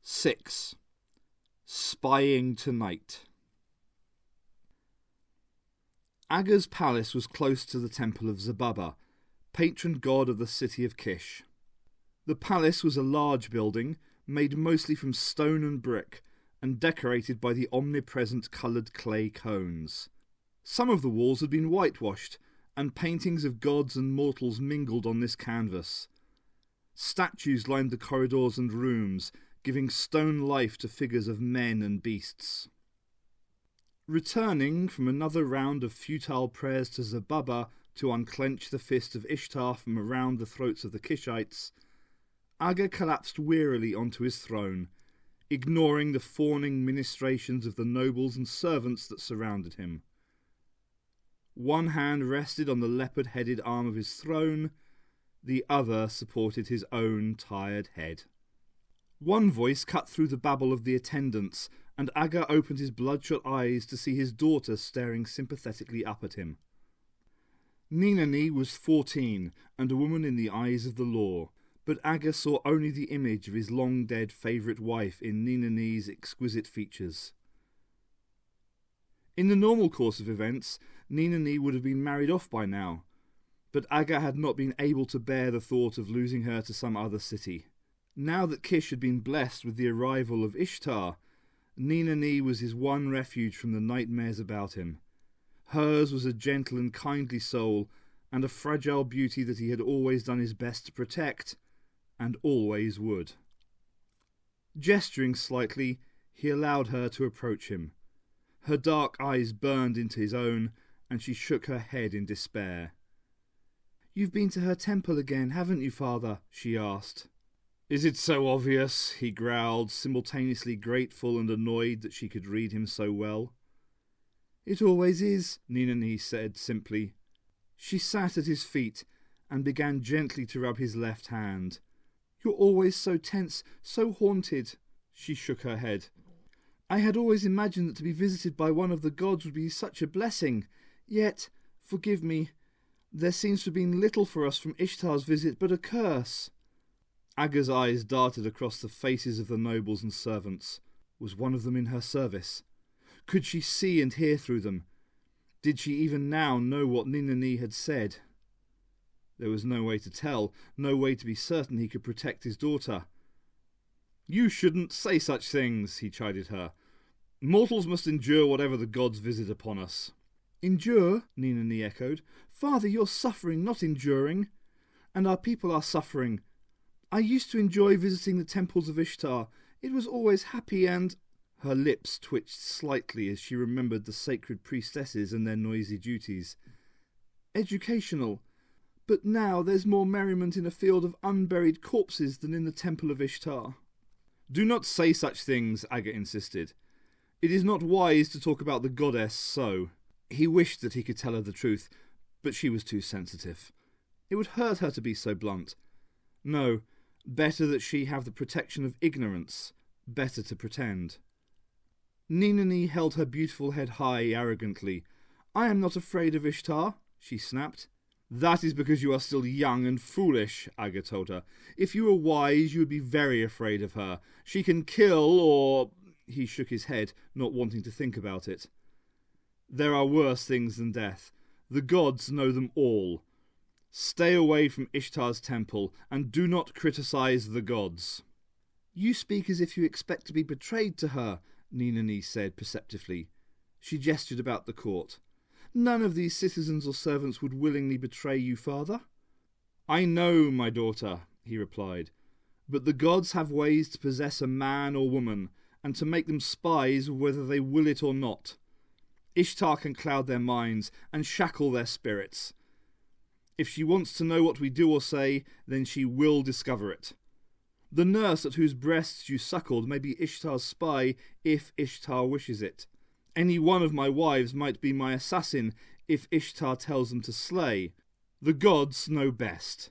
6. Spying Tonight. Aga's palace was close to the temple of Zababa, patron god of the city of Kish. The palace was a large building, made mostly from stone and brick, and decorated by the omnipresent coloured clay cones. Some of the walls had been whitewashed, and paintings of gods and mortals mingled on this canvas. Statues lined the corridors and rooms, giving stone life to figures of men and beasts. Returning from another round of futile prayers to Zababa to unclench the fist of Ishtar from around the throats of the Kishites, Aga collapsed wearily onto his throne, ignoring the fawning ministrations of the nobles and servants that surrounded him. One hand rested on the leopard-headed arm of his throne, the other supported his own tired head. One voice cut through the babble of the attendants, and Aga opened his bloodshot eyes to see his daughter staring sympathetically up at him. Ninani was 14, and a woman in the eyes of the law, but Aga saw only the image of his long-dead favourite wife in Ninani's exquisite features. In the normal course of events, Ninani would have been married off by now, but Aga had not been able to bear the thought of losing her to some other city. Now that Kish had been blessed with the arrival of Ishtar, Ninani was his one refuge from the nightmares about him. Hers was a gentle and kindly soul, and a fragile beauty that he had always done his best to protect, and always would. Gesturing slightly, he allowed her to approach him. Her dark eyes burned into his own, and she shook her head in despair. "You've been to her temple again, haven't you, father?" she asked. "Is it so obvious?" he growled, simultaneously grateful and annoyed that she could read him so well. "It always is," Ninani said simply. She sat at his feet and began gently to rub his left hand. "You're always so tense, so haunted." She shook her head. "I had always imagined that to be visited by one of the gods would be such a blessing. Yet, forgive me, there seems to have been little for us from Ishtar's visit but a curse." Aga's eyes darted across the faces of the nobles and servants. Was one of them in her service? Could she see and hear through them? Did she even now know what Ninani had said? There was no way to tell, no way to be certain he could protect his daughter. "You shouldn't say such things," he chided her. "Mortals must endure whatever the gods visit upon us." "Endure?" Ninani echoed. "Father, you're suffering, not enduring. And our people are suffering. I used to enjoy visiting the temples of Ishtar. It was always happy and—" Her lips twitched slightly as she remembered the sacred priestesses and their noisy duties. "Educational. But now there's more merriment in a field of unburied corpses than in the temple of Ishtar." "Do not say such things," Aga insisted. "It is not wise to talk about the goddess so." He wished that he could tell her the truth, but she was too sensitive. It would hurt her to be so blunt. No, better that she have the protection of ignorance. Better to pretend. Ninani held her beautiful head high arrogantly. "I am not afraid of Ishtar," she snapped. "That is because you are still young and foolish," Aga told her. "If you were wise, you would be very afraid of her. She can kill or—" He shook his head, not wanting to think about it. "There are worse things than death. The gods know them all. Stay away from Ishtar's temple, and do not criticize the gods." "You speak as if you expect to be betrayed to her," Ninani said perceptively. She gestured about the court. "None of these citizens or servants would willingly betray you, father." "I know, my daughter," he replied, "but the gods have ways to possess a man or woman, and to make them spies whether they will it or not. Ishtar can cloud their minds and shackle their spirits. If she wants to know what we do or say, then she will discover it. The nurse at whose breasts you suckled may be Ishtar's spy if Ishtar wishes it. Any one of my wives might be my assassin if Ishtar tells them to slay. The gods know best.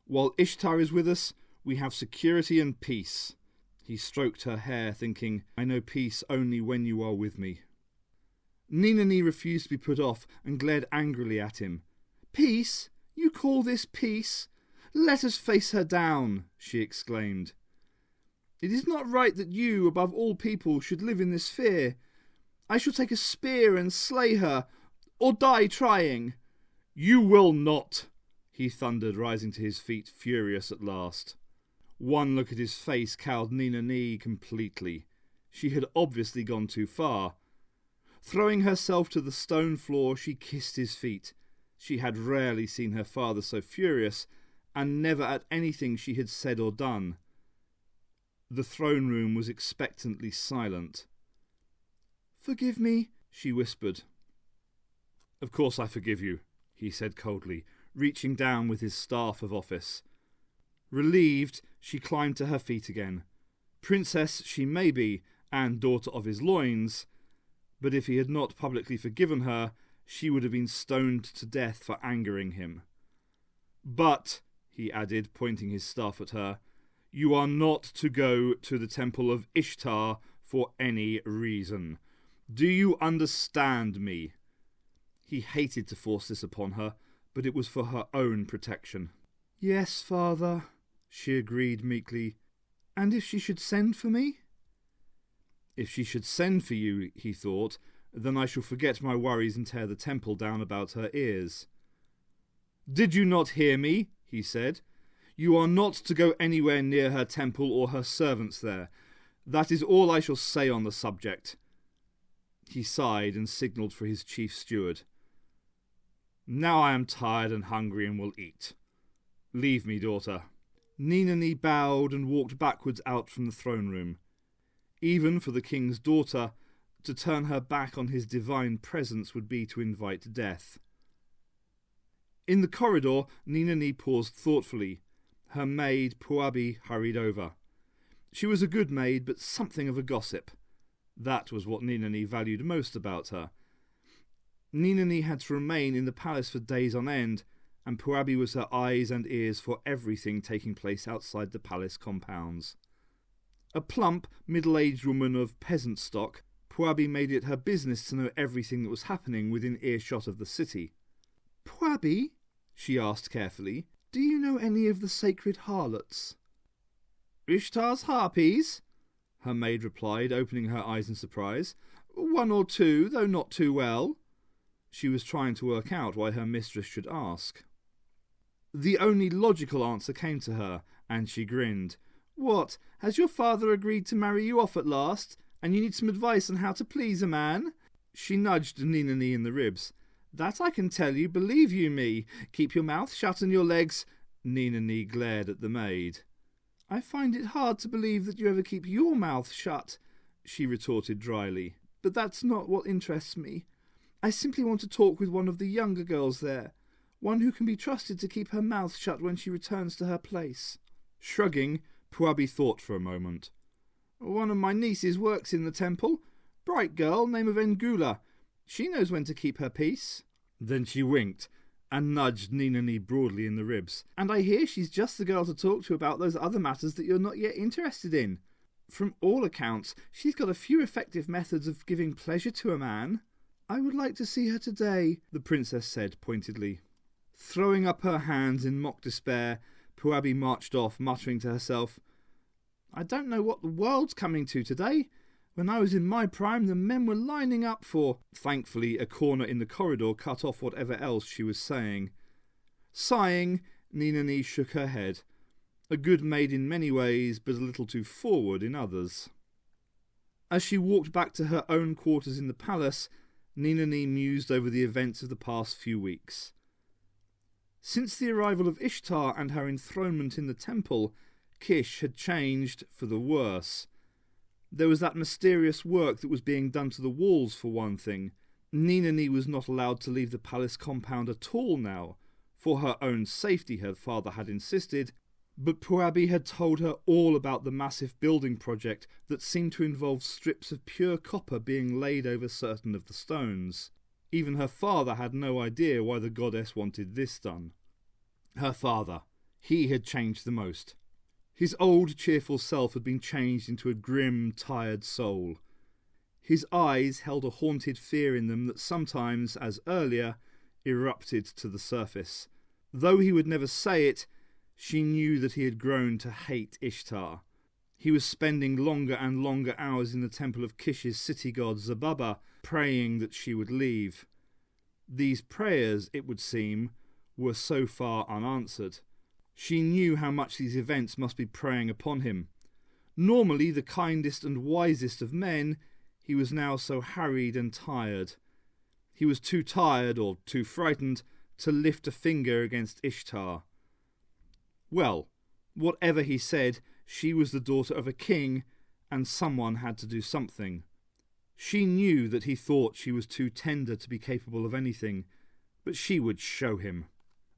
While Ishtar is with us, we have security and peace." He stroked her hair, thinking, "I know peace only when you are with me." Ninani refused to be put off and glared angrily at him. "Peace? You call this peace? Let us face her down," she exclaimed. It is not right that you, above all people, should live in this fear. I shall take a spear and slay her, or die trying." "You will not," he thundered, rising to his feet, furious at last. One look at his face cowed Nina Nee completely. She had obviously gone too far. Throwing herself to the stone floor, she kissed his feet. She had rarely seen her father so furious, and never at anything she had said or done. The throne room was expectantly silent. "Forgive me," she whispered. "Of course I forgive you," he said coldly, reaching down with his staff of office. Relieved, she climbed to her feet again. Princess she may be, and daughter of his loins, but if he had not publicly forgiven her, she would have been stoned to death for angering him. "But," he added, pointing his staff at her, "you are not to go to the temple of Ishtar for any reason. Do you understand me?" He hated to force this upon her, but it was for her own protection. "Yes, father," she agreed meekly. "And if she should send for me?" "If she should send for you," he thought, "then I shall forget my worries and tear the temple down about her ears." "Did you not hear me?" he said. "You are not to go anywhere near her temple or her servants there. That is all I shall say on the subject." He sighed and signalled for his chief steward. "Now I am tired and hungry and will eat. Leave me, daughter." Nina Nee bowed and walked backwards out from the throne room. Even for the king's daughter, to turn her back on his divine presence would be to invite death. In the corridor, Nina Nee paused thoughtfully. Her maid, Puabi, hurried over. She was a good maid, but something of a gossip. That was what Nina Nee valued most about her. Nina Nee had to remain in the palace for days on end, and Puabi was her eyes and ears for everything taking place outside the palace compounds. A plump, middle-aged woman of peasant stock, Puabi made it her business to know everything that was happening within earshot of the city. "Puabi," she asked carefully, "do you know any of the sacred harlots?" "Ishtar's harpies?" her maid replied, opening her eyes in surprise. "One or two, though not too well." She was trying to work out why her mistress should ask. The only logical answer came to her, and she grinned. "What, has your father agreed to marry you off at last, and you need some advice on how to please a man?" She nudged Nina Nee in the ribs. "That I can tell you, believe you me. Keep your mouth shut and your legs—" Nina Nee glared at the maid. "I find it hard to believe that you ever keep your mouth shut," she retorted dryly. "But that's not what interests me. I simply want to talk with one of the younger girls there, one who can be trusted to keep her mouth shut when she returns to her place." Shrugging, Puabi thought for a moment. "One of my nieces works in the temple. Bright girl, name of Ngula. She knows when to keep her peace." Then she winked and nudged Nina Nee broadly in the ribs. "And I hear she's just the girl to talk to about those other matters that you're not yet interested in. From all accounts, she's got a few effective methods of giving pleasure to a man." "I would like to see her today," the princess said pointedly. Throwing up her hands in mock despair, Puabi marched off, muttering to herself, "I don't know what the world's coming to today. When I was in my prime, the men were lining up for—" Thankfully, a corner in the corridor cut off whatever else she was saying. Sighing, Nina Nee shook her head. A good maid in many ways, but a little too forward in others. As she walked back to her own quarters in the palace, Nina Nee mused over the events of the past few weeks. Since the arrival of Ishtar and her enthronement in the temple, Kish had changed for the worse. There was that mysterious work that was being done to the walls, for one thing. Nina Nee was not allowed to leave the palace compound at all now. For her own safety, her father had insisted, but Puabi had told her all about the massive building project that seemed to involve strips of pure copper being laid over certain of the stones. Even her father had no idea why the goddess wanted this done. Her father. He had changed the most. His old cheerful self had been changed into a grim, tired soul. His eyes held a haunted fear in them that sometimes, as earlier, erupted to the surface. Though he would never say it, she knew that he had grown to hate Ishtar. He was spending longer and longer hours in the temple of Kish's city god Zababa, praying that she would leave. These prayers, it would seem, were so far unanswered. She knew how much these events must be preying upon him. Normally the kindest and wisest of men, he was now so harried and tired. He was too tired, or too frightened, to lift a finger against Ishtar. Well, whatever he said, she was the daughter of a king, and someone had to do something. She knew that he thought she was too tender to be capable of anything, but she would show him.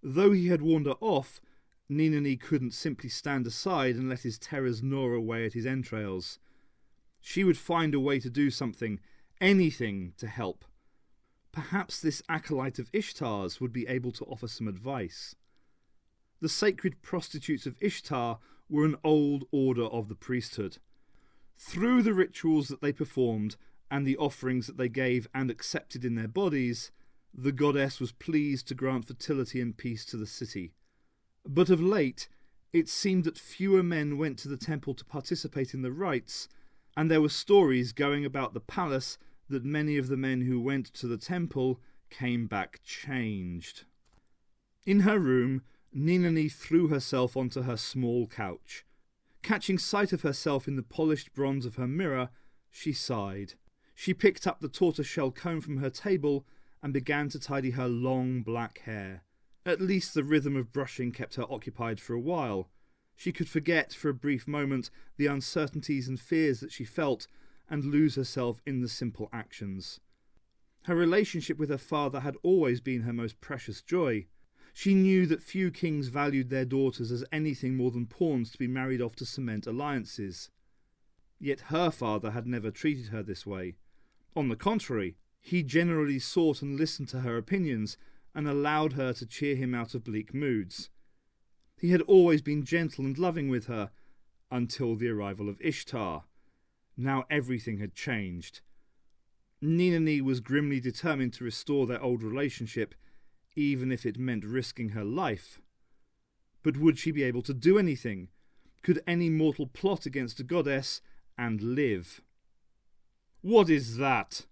Though he had warned her off, Ninani couldn't simply stand aside and let his terrors gnaw away at his entrails. She would find a way to do something, anything to help. Perhaps this acolyte of Ishtar's would be able to offer some advice. The sacred prostitutes of Ishtar were an old order of the priesthood. Through the rituals that they performed and the offerings that they gave and accepted in their bodies, the goddess was pleased to grant fertility and peace to the city. But of late, it seemed that fewer men went to the temple to participate in the rites, and there were stories going about the palace that many of the men who went to the temple came back changed. In her room, Ninani threw herself onto her small couch. Catching sight of herself in the polished bronze of her mirror, she sighed. She picked up the tortoiseshell comb from her table and began to tidy her long black hair. At least the rhythm of brushing kept her occupied for a while. She could forget for a brief moment the uncertainties and fears that she felt and lose herself in the simple actions. Her relationship with her father had always been her most precious joy. She knew that few kings valued their daughters as anything more than pawns to be married off to cement alliances. Yet her father had never treated her this way. On the contrary, he generally sought and listened to her opinions and allowed her to cheer him out of bleak moods. He had always been gentle and loving with her, until the arrival of Ishtar. Now everything had changed. Ninani was grimly determined to restore their old relationship, even if it meant risking her life. But would she be able to do anything? Could any mortal plot against a goddess and live? "What is that?"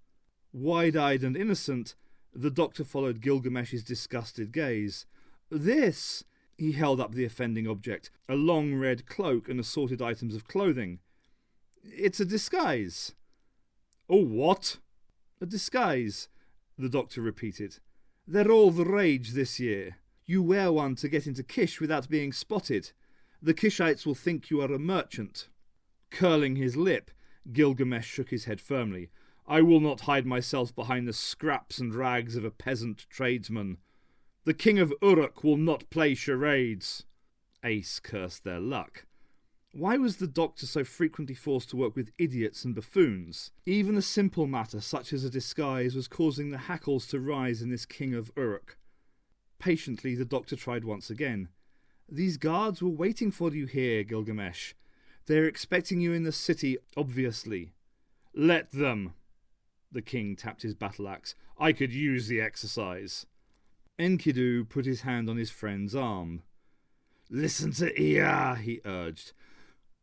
Wide-eyed and innocent, the doctor followed Gilgamesh's disgusted gaze. "This," he held up the offending object, a long red cloak and assorted items of clothing. "It's a disguise." "A what?" "A disguise," the doctor repeated. "They're all the rage this year. You wear one to get into Kish without being spotted. The Kishites will think you are a merchant." Curling his lip, Gilgamesh shook his head firmly. "I will not hide myself behind the scraps and rags of a peasant tradesman. The king of Uruk will not play charades." Ace cursed their luck. Why was the doctor so frequently forced to work with idiots and buffoons? Even a simple matter such as a disguise was causing the hackles to rise in this king of Uruk. Patiently the doctor tried once again. "These guards were waiting for you here, Gilgamesh. They're expecting you in the city, obviously." "Let them." The king tapped his battle axe. "I could use the exercise." Enkidu put his hand on his friend's arm. "Listen to Ea," he urged.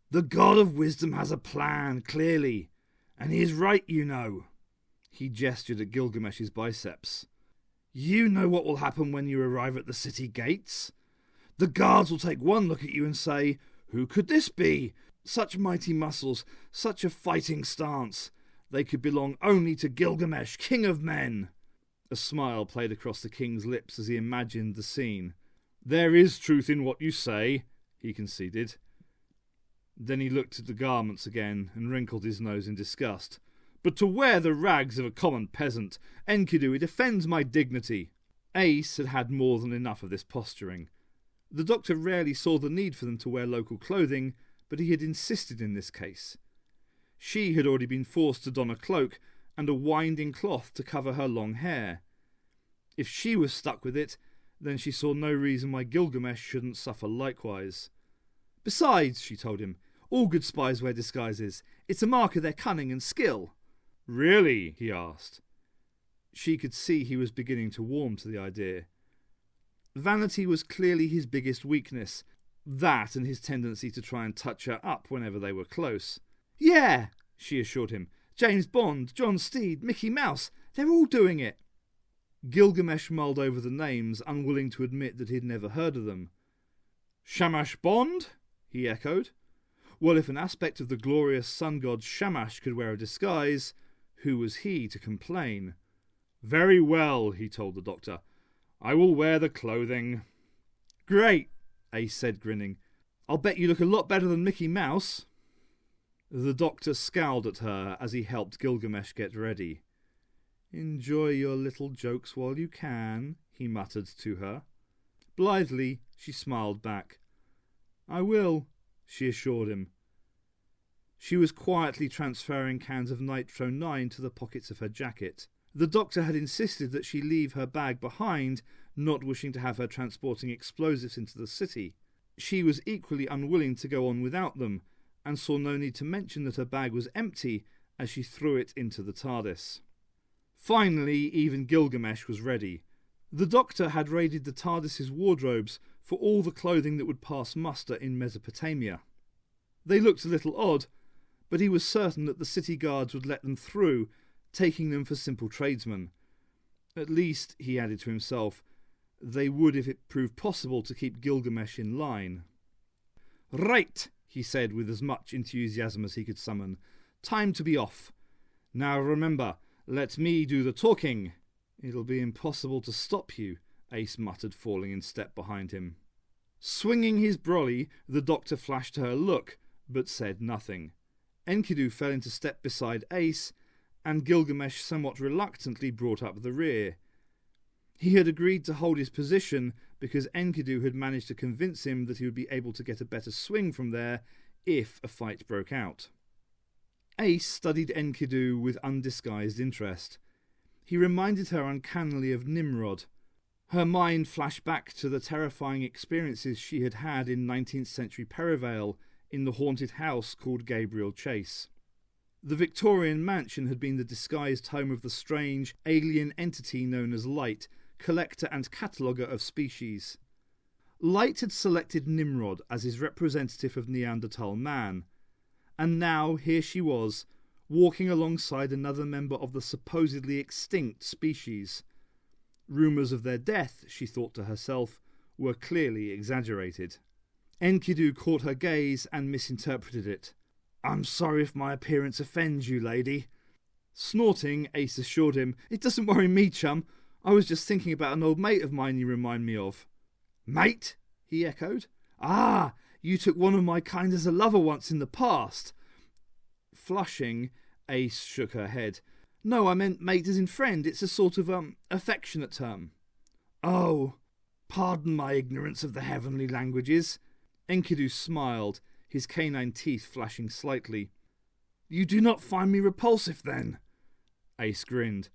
"The god of wisdom has a plan, clearly, and he is right, you know." He gestured at Gilgamesh's biceps. "You know what will happen when you arrive at the city gates. The guards will take one look at you and say, 'Who could this be? Such mighty muscles, such a fighting stance. They could belong only to Gilgamesh, king of men.'" A smile played across the king's lips as he imagined the scene. "There is truth in what you say," he conceded. Then he looked at the garments again and wrinkled his nose in disgust. "But to wear the rags of a common peasant, Enkidu, it offends my dignity." Ace had had more than enough of this posturing. The doctor rarely saw the need for them to wear local clothing, but he had insisted in this case. She had already been forced to don a cloak and a winding cloth to cover her long hair. If she was stuck with it, then she saw no reason why Gilgamesh shouldn't suffer likewise. "Besides," she told him, "all good spies wear disguises. It's a mark of their cunning and skill." "Really?" he asked. She could see he was beginning to warm to the idea. Vanity was clearly his biggest weakness, That and his tendency to try and touch her up whenever they were close. "Yeah," she assured him. "James Bond, John Steed, Mickey Mouse, they're all doing it." Gilgamesh mulled over the names, unwilling to admit that he'd never heard of them. "Shamash Bond?" he echoed. Well, if an aspect of the glorious sun god Shamash could wear a disguise, who was he to complain? "Very well," he told the doctor. "I will wear the clothing." "Great," Ace said, grinning. "I'll bet you look a lot better than Mickey Mouse." The doctor scowled at her as he helped Gilgamesh get ready. "Enjoy your little jokes while you can," he muttered to her. Blithely, she smiled back. "I will," she assured him. She was quietly transferring cans of Nitro 9 to the pockets of her jacket. The doctor had insisted that she leave her bag behind, not wishing to have her transporting explosives into the city. She was equally unwilling to go on without them, and saw no need to mention that her bag was empty as she threw it into the TARDIS. Finally, even Gilgamesh was ready. The doctor had raided the TARDIS's wardrobes for all the clothing that would pass muster in Mesopotamia. They looked a little odd, but he was certain that the city guards would let them through, taking them for simple tradesmen. At least, he added to himself, they would if it proved possible to keep Gilgamesh in line. "Right," he said with as much enthusiasm as he could summon. "Time to be off. Now remember, let me do the talking." "It'll be impossible to stop you," Ace muttered, falling in step behind him. Swinging his brolly, the doctor flashed her a look, but said nothing. Enkidu fell into step beside Ace, and Gilgamesh somewhat reluctantly brought up the rear. He had agreed to hold his position because Enkidu had managed to convince him that he would be able to get a better swing from there if a fight broke out. Ace studied Enkidu with undisguised interest. He reminded her uncannily of Nimrod. Her mind flashed back to the terrifying experiences she had had in 19th century Perivale in the haunted house called Gabriel Chase. The Victorian mansion had been the disguised home of the strange, alien entity known as Light, collector and cataloguer of species. Light had selected Nimrod as his representative of Neanderthal man, and now here she was, walking alongside another member of the supposedly extinct species. Rumours of their death, she thought to herself, were clearly exaggerated. Enkidu caught her gaze and misinterpreted it. "I'm sorry if my appearance offends you, lady." Snorting, Ace assured him, "It doesn't worry me, chum. I was just thinking about an old mate of mine you remind me of." "Mate?" he echoed. "Ah, you took one of my kind as a lover once in the past." Flushing, Ace shook her head. "No, I meant mate as in friend. It's a sort of, affectionate term." "Oh, pardon my ignorance of the heavenly languages." Enkidu smiled, his canine teeth flashing slightly. "You do not find me repulsive, then?" Ace grinned.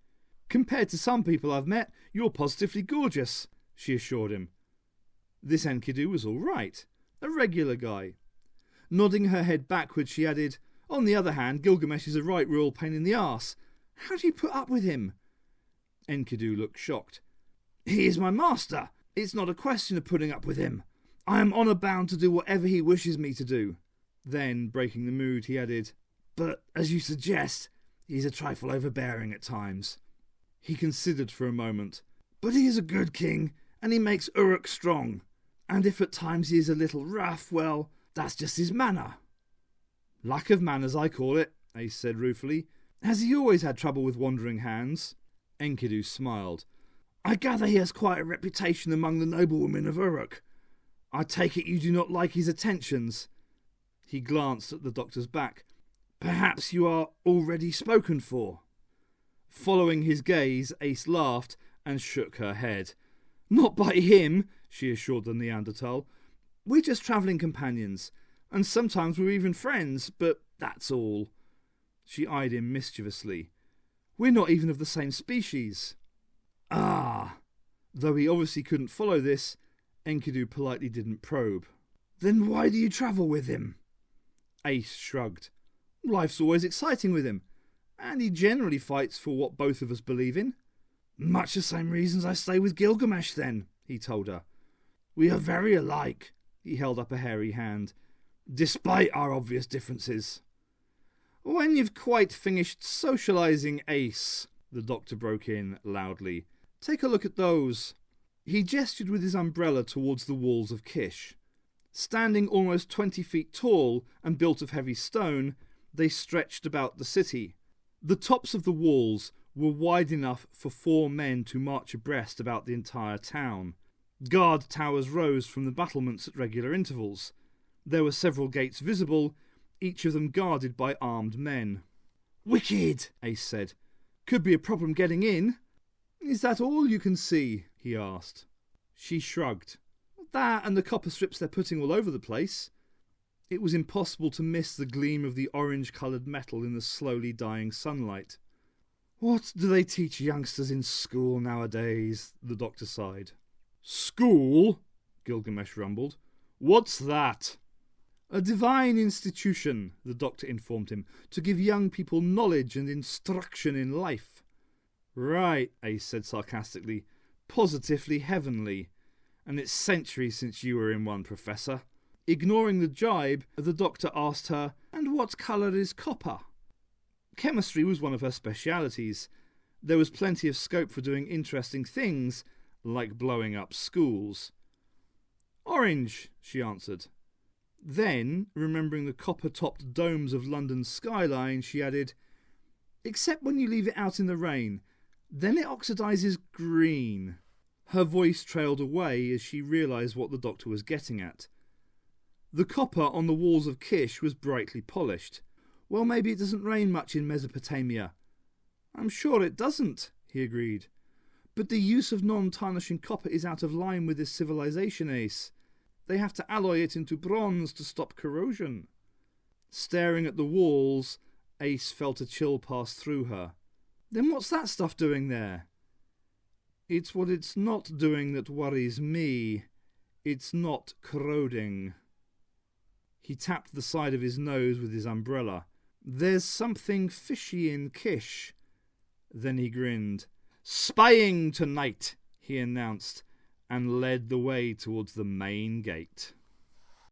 "Compared to some people I've met, you're positively gorgeous," she assured him. This Enkidu was all right, a regular guy. Nodding her head backwards, she added, "On the other hand, Gilgamesh is a right royal pain in the arse. How do you put up with him?" Enkidu looked shocked. "He is my master. It's not a question of putting up with him. I am honour bound to do whatever he wishes me to do." Then, breaking the mood, he added, "But, as you suggest, he's a trifle overbearing at times." He considered for a moment. "But he is a good king, and he makes Uruk strong. And if at times he is a little rough, well, that's just his manner." "Lack of manners, I call it," Ace said ruefully. "Has he always had trouble with wandering hands?" Enkidu smiled. "I gather he has quite a reputation among the noblewomen of Uruk. I take it you do not like his attentions." He glanced at the doctor's back. "Perhaps you are already spoken for." Following his gaze, Ace laughed and shook her head. "Not by him," she assured the Neanderthal. "We're just travelling companions, and sometimes we're even friends, but that's all." She eyed him mischievously. "We're not even of the same species." "Ah." Though he obviously couldn't follow this, Enkidu politely didn't probe. "Then why do you travel with him?" Ace shrugged. "Life's always exciting with him, and he generally fights for what both of us believe in." "Much the same reasons I stay with Gilgamesh, then," he told her. "We are very alike." He held up a hairy hand. "Despite our obvious differences." "When you've quite finished socialising, Ace," the doctor broke in loudly, "take a look at those." He gestured with his umbrella towards the walls of Kish. Standing almost 20 feet tall and built of heavy stone, they stretched about the city. The tops of the walls were wide enough for 4 men to march abreast about the entire town. Guard towers rose from the battlements at regular intervals. There were several gates visible, each of them guarded by armed men. "Wicked," Ace said. "Could be a problem getting in." "Is that all you can see?" he asked. She shrugged. "That and the copper strips they're putting all over the place." It was impossible to miss the gleam of the orange-coloured metal in the slowly dying sunlight. "What do they teach youngsters in school nowadays?" the doctor sighed. "School?" Gilgamesh rumbled. "What's that?" "A divine institution," the doctor informed him, "to give young people knowledge and instruction in life." "Right," Ace said sarcastically. "Positively heavenly. And it's centuries since you were in one, Professor." Ignoring the jibe, the doctor asked her, "And what colour is copper?" Chemistry was one of her specialities. There was plenty of scope for doing interesting things, like blowing up schools. "Orange," she answered. Then, remembering the copper-topped domes of London's skyline, she added, "Except when you leave it out in the rain. Then it oxidises green." Her voice trailed away as she realised what the doctor was getting at. The copper on the walls of Kish was brightly polished. "Well, maybe it doesn't rain much in Mesopotamia." "I'm sure it doesn't," he agreed. "But the use of non-tarnishing copper is out of line with this civilization, Ace. They have to alloy it into bronze to stop corrosion." Staring at the walls, Ace felt a chill pass through her. "Then what's that stuff doing there?" "It's what it's not doing that worries me. It's not corroding." He tapped the side of his nose with his umbrella. "There's something fishy in Kish." Then he grinned. "Spying tonight," he announced, and led the way towards the main gate.